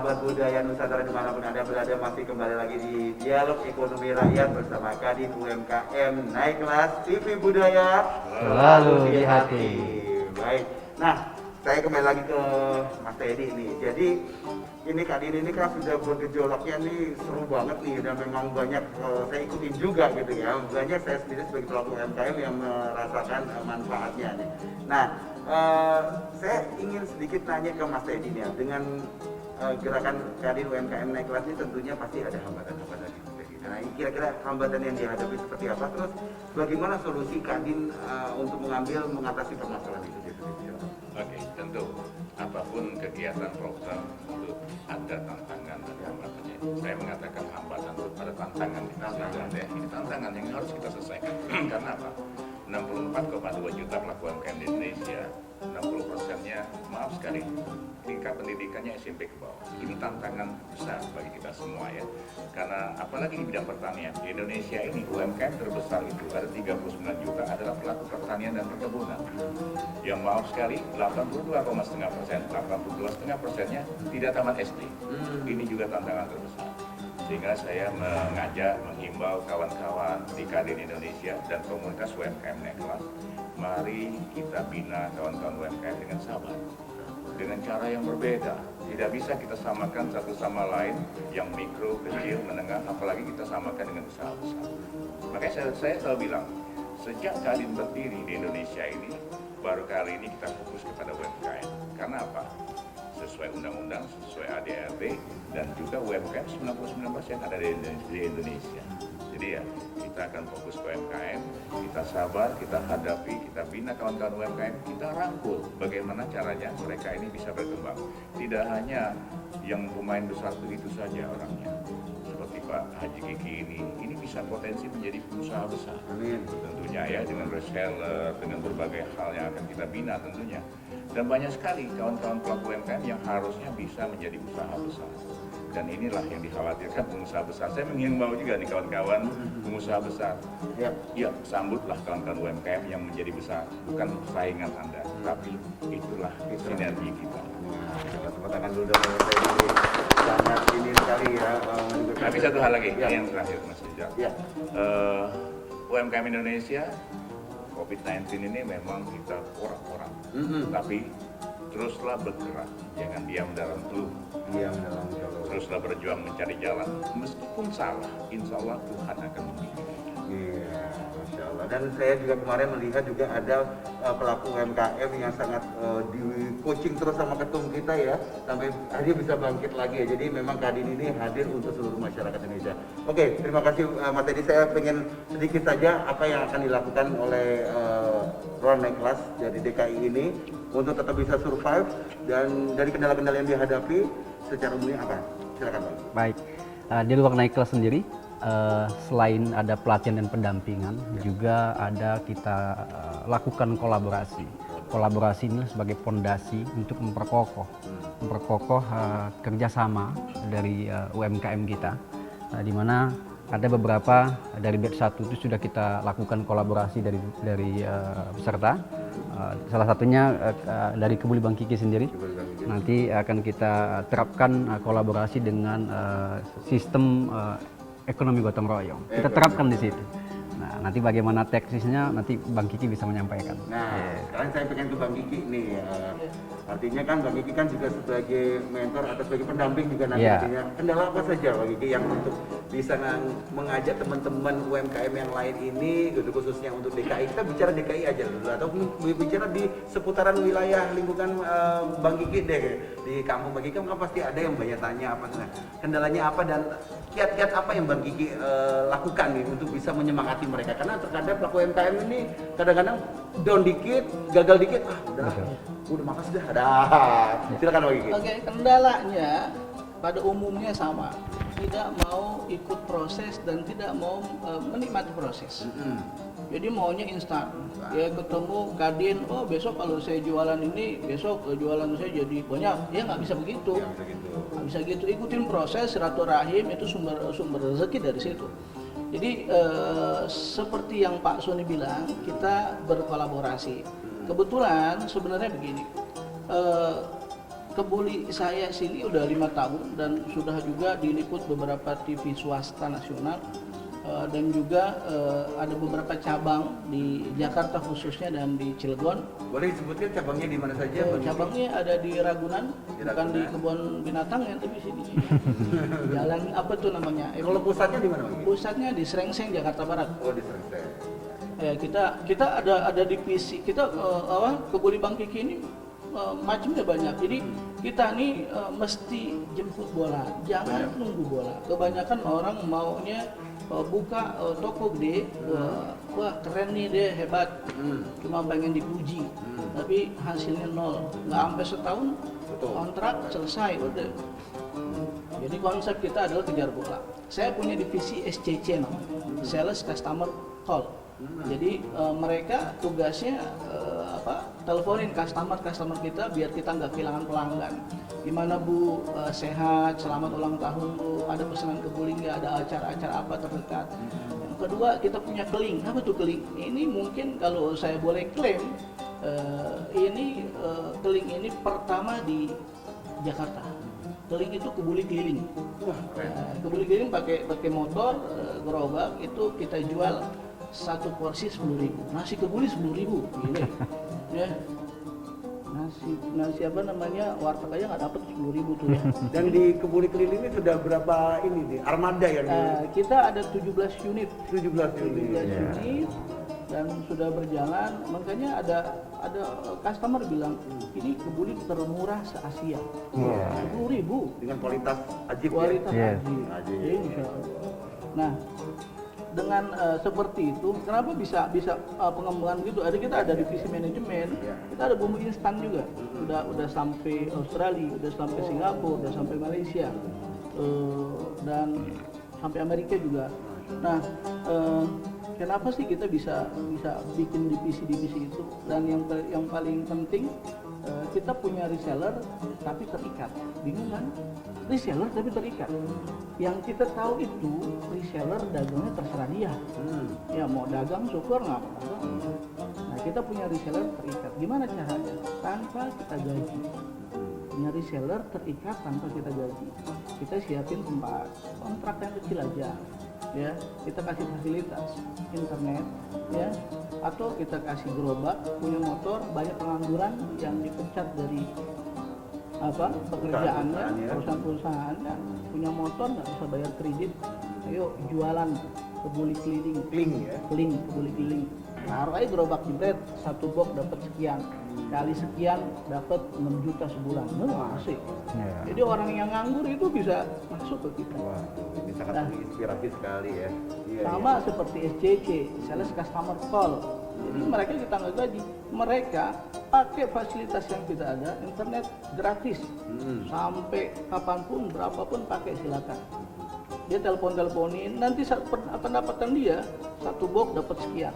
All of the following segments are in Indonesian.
sahabat budaya Nusantara dimanapun Anda berada, masih kembali lagi di Dialog Ekonomi Rakyat bersama Kadin UMKM Naik Kelas TV Budaya Selalu di hati. Baik, nah saya kembali lagi ke Mas Teddy nih. Jadi ini Kadin ini kan sudah bergejolaknya nih seru banget nih, dan memang banyak saya ikutin juga gitu ya. Banyak saya sendiri sebagai pelaku UMKM yang merasakan manfaatnya nih. Nah, saya ingin sedikit tanya ke Mas Teddy nih ya, dengan gerakan Kadin UMKM Naik Kelas ini tentunya pasti ada hambatan-hambatan gitu. Nah, kira-kira hambatan yang dihadapi seperti apa? Terus bagaimana solusi Kadin untuk mengatasi permasalahan itu gitu? Oke, tentu apapun kegiatan program itu ada tantangan dan hambatannya. Saya mengatakan hambatan itu pada tantangan ini tantangan yang harus kita selesaikan. Karena apa? 64,2 juta pelaku UMKM di Indonesia, 60%-nya maaf sekali tingkat pendidikannya SMP ke bawah. Ini tantangan besar bagi kita semua ya. Karena apalagi di bidang pertanian, di Indonesia ini UMKM terbesar itu ada 39 juta adalah pelaku pertanian dan perkebunan. Yang maaf sekali 82,5%, 82,5%-nya tidak tamat SD. Ini juga tantangan terbesar. Sehingga saya mengajak, menghimbau kawan-kawan di Kadin Indonesia dan komunitas UMKM Naik Kelas, mari kita bina kawan-kawan UMKM dengan sabar, dengan cara yang berbeda. Tidak bisa kita samakan satu sama lain yang mikro, kecil, menengah, apalagi kita samakan dengan usaha besar. Makanya saya selalu bilang, sejak Kadin berdiri di Indonesia ini, baru kali ini kita fokus kepada UMKM. Karena apa? Sesuai undang-undang, sesuai ADRT, dan juga UMKM 99% ada di Indonesia. Jadi ya, kita akan fokus ke UMKM, kita sabar, kita hadapi, kita bina kawan-kawan UMKM, kita rangkul bagaimana caranya mereka ini bisa berkembang. Tidak hanya yang pemain besar itu saja orangnya. Seperti Pak Haji Kiki ini bisa potensi menjadi pengusaha besar. Amin. Tentunya ya, dengan reseller, dengan berbagai hal yang akan kita bina tentunya. Dan banyak sekali kawan-kawan pelaku UMKM yang harusnya bisa menjadi usaha besar. Dan inilah yang dikhawatirkan pengusaha besar. Saya menghimbau juga nih kawan-kawan pengusaha besar. Ya, sambutlah kawan-kawan UMKM yang menjadi besar. Bukan saingan Anda, tapi itulah sinergi kita. Nah, tepuk tangan dulu dong, saya sangat ini sekali ya. Tapi satu hal lagi, ini yang terakhir Mas Rizal. Ya. UMKM Indonesia, COVID-19 ini memang kita orang-orang, tapi teruslah bergerak, jangan diam dalam teluk. Diam dalam teluk. Teruslah berjuang mencari jalan, meskipun salah, insya Allah Tuhan akan membimbing. Iya, Masya Allah. Dan saya juga kemarin melihat juga ada pelaku UMKM yang sangat di coaching terus sama ketum kita ya, sampai akhirnya bisa bangkit lagi ya. Jadi memang Kadin ini hadir untuk seluruh masyarakat Indonesia. Oke, terima kasih Mas Teddy. Saya pengen sedikit saja apa yang akan dilakukan oleh Ruang Naik Kelas dari DKI ini untuk tetap bisa survive, dan dari kendala-kendala yang dihadapi secara umumnya apa? Silakan Pak. Baik, di Ruang Naik Kelas sendiri, selain ada pelatihan dan pendampingan, juga ada kita lakukan kolaborasi. Kolaborasi ini sebagai fondasi untuk memperkokoh kerjasama dari UMKM kita, di mana ada beberapa dari batch 1 itu sudah kita lakukan kolaborasi dari peserta. Salah satunya dari Kebuli Bang Kiki sendiri. Nanti akan kita terapkan kolaborasi dengan sistem ekonomi gotong royong. Kita terapkan di situ. Nah, nanti bagaimana teknisnya nanti Bang Kiki bisa menyampaikan. Nah, sekarang saya pengen ke Bang Kiki nih. Artinya kan Bang Kiki kan juga sebagai mentor atau sebagai pendamping juga nanti. Artinya kendala apa saja Bang Kiki yang untuk bisa mengajak teman-teman UMKM yang lain ini, gitu, khususnya untuk DKI. Kita bicara DKI aja dulu, atau bicara di seputaran wilayah lingkungan Bang Kiki deh. Di kampung Bang Kiki kan pasti ada yang banyak tanya apa, nah, kendalanya apa dan kiat-kiat apa yang Bang Kiki lakukan nih untuk bisa menyemangati mereka. Karena terkadang pelaku UMKM ini kadang-kadang down dikit, gagal dikit, udah makasih dah, silakan Bang Kiki. Oke, kendalanya pada umumnya sama, tidak mau ikut proses dan tidak mau menikmati proses. Jadi maunya instan. Ya ketemu Kadin, oh besok kalau saya jualan ini, besok jualan saya jadi banyak. Ya nggak bisa begitu. Nggak bisa gitu. Ikutin proses silaturahim, itu sumber rezeki dari situ. Jadi seperti yang Pak Soni bilang, kita berkolaborasi. Kebetulan sebenarnya begini, Kebuli saya sini udah 5 tahun dan sudah juga diliput beberapa TV swasta nasional. Dan juga ada beberapa cabang di Jakarta khususnya dan di Cilegon. Boleh disebutkan cabangnya di mana saja? Cabangnya ada di Ragunan, bukan di kebun binatang ya, tapi sini. Jalan apa tuh namanya? Kalau pusatnya di mana? Pusatnya di Srengseng, Jakarta Barat. Oh, di Srengseng. Ya, kita ada divisi kita Kebuli Bang Kiki ini macamnya banyak. Jadi kita nih mesti jemput bola, jangan nunggu bola. Kebanyakan orang maunya buka toko gede, wah keren nih deh, hebat, cuma pengen dipuji, tapi hasilnya nol, nggak sampai setahun kontrak selesai udah. Jadi konsep kita adalah kejar bola. Saya punya divisi SCC namanya, Sales Customer Call. Jadi mereka tugasnya teleponin customer kita biar kita nggak kehilangan pelanggan. Gimana Bu, sehat, selamat ulang tahun Bu, ada pesanan Kebuli nggak, ada acara-acara apa terdekat. Yang kedua kita punya keling. Apa tuh keling? Ini mungkin kalau saya boleh klaim, keling ini pertama di Jakarta. Keling itu Kebuli keliling. Kebuli keliling pakai motor, gerobak itu kita jual satu porsi 10.000. Nasi Kebuli 10.000, gile. Ya. Nasi apa namanya, warteg aja nggak dapat 10.000 tuh ya. Dan di Kebuli keliling ini sudah berapa ini nih armada ya? Kita ada 17 unit. 17 unit. Dan sudah berjalan. Makanya ada customer bilang ini Kebuli termurah se-Asia. 10.000 dengan kualitas ajib. Kualitas ya? ajib. Insya Allah. Nah, dengan seperti itu, kenapa bisa pengembangan gitu? Kita ada divisi manajemen, kita ada bumbu instan juga. Udah sampai Australia, udah sampai Singapura, udah sampai Malaysia, dan sampai Amerika juga. Nah, kenapa sih kita bisa bikin divisi-divisi itu? Dan yang paling penting, kita punya reseller tapi terikat. Bingung kan? Reseller tapi terikat. Yang kita tahu itu reseller dagangnya terserah dia. Ya mau dagang syukur nggak apa-apa. Nah kita punya reseller terikat. Gimana caranya? Tanpa kita gaji. Punya reseller terikat tanpa kita gaji. Kita siapin tempat, kontrak yang kecil aja. Ya, kita kasih fasilitas internet, ya, atau kita kasih gerobak, punya motor, banyak pengangguran yang dipecat dari pekerjaannya, perusahaan-perusahaannya, punya motor nggak bisa bayar kredit, ayo jualan Kebuli keliling, Kebuli keliling, taruh aja gerobak jebret, satu box dapat sekian, kali sekian dapat 6 juta sebulan, asik. Jadi orang yang nganggur itu bisa masuk ke kita. Wah, ini sangat menginspirasi sekali ya. Sama seperti SCC, Sales Customer Call. Jadi mereka kita nggak gaji, mereka pakai fasilitas yang kita ada, internet gratis, sampai kapanpun, berapapun pakai silakan. Dia teleponin, nanti pendapatan dia satu box dapat sekian.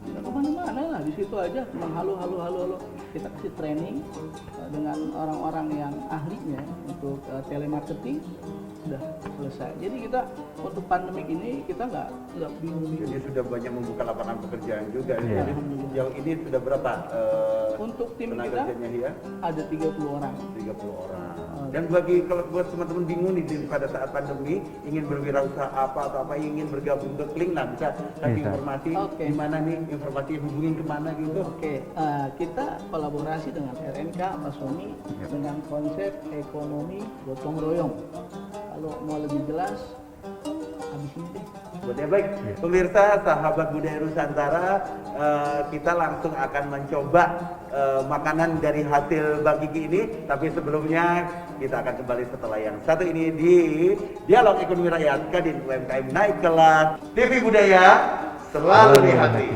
Nggak kemana-mana lah, di situ aja cuma halo. Kita kasih training dengan orang-orang yang ahlinya untuk telemarketing, sudah selesai. Jadi kita untuk pandemik ini kita nggak bingung. Jadi sudah banyak membuka lapangan pekerjaan juga. Jadi yang ini sudah berapa? Untuk tim tenaga kita kerjanya ya? ada 30 orang. 30 orang. Dan kalau buat teman-teman bingung nih pada saat pandemi ingin berwirausaha atau apa ingin bergabung ke Kling lah, bisa kasih informasi di mana nih, informasi hubungin kemana gitu. Kita kolaborasi dengan RNK Masomi dengan konsep ekonomi gotong royong. Kalau mau lebih jelas, habis ini deh. Baik, pemirsa sahabat budaya Nusantara, kita langsung akan mencoba makanan dari hasil Bang Kiki ini. Tapi sebelumnya kita akan kembali setelah yang satu ini di Dialog Ekonomi Rakyat Kadin UMKM Naik Kelas TV Budaya selalu di hati.